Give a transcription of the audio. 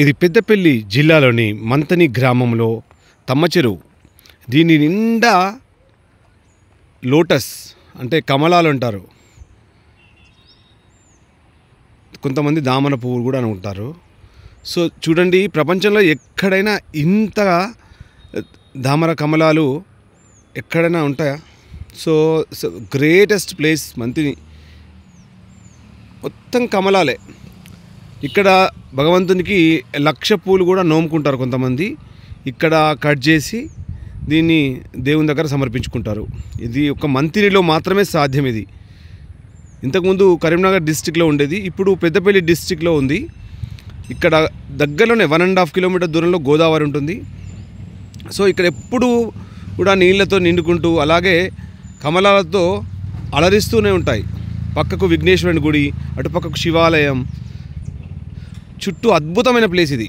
ఇది పెద్దపల్లి జిల్లాలోని మంతని గ్రామంలో తమ్మచెరువు. దీని నిండా లోటస్ అంటే కమలాలు అంటారు, కొంతమంది దామన పువ్వులు కూడా అని ఉంటారు. సో చూడండి, ప్రపంచంలో ఎక్కడైనా ఇంతగా దామర కమలాలు ఎక్కడైనా ఉంటాయా? సో గ్రేటెస్ట్ ప్లేస్ మంతిని, మొత్తం కమలాలే. ఇక్కడ భగవంతునికి 1,00,000 పూలు కూడా నోముకుంటారు కొంతమంది. ఇక్కడ కట్ చేసి దీన్ని దేవుని దగ్గర సమర్పించుకుంటారు. ఇది ఒక మంతినిలో మాత్రమే సాధ్యం. ఇది ఇంతకుముందు కరీంనగర్ డిస్టిక్లో ఉండేది, ఇప్పుడు పెద్దపల్లి డిస్టిక్లో ఉంది. ఇక్కడ దగ్గరలోనే 1.5 కిలోమీటర్ దూరంలో గోదావరి ఉంటుంది. సో ఇక్కడ ఎప్పుడు కూడా నీళ్ళతో నిండుకుంటూ అలాగే కమలాలతో అలరిస్తూనే ఉంటాయి. పక్కకు విఘ్నేశ్వరుని గుడి, అటుపక్కకు శివాలయం, చుట్టూ అద్భుతమైన ప్లేస్ ఇది.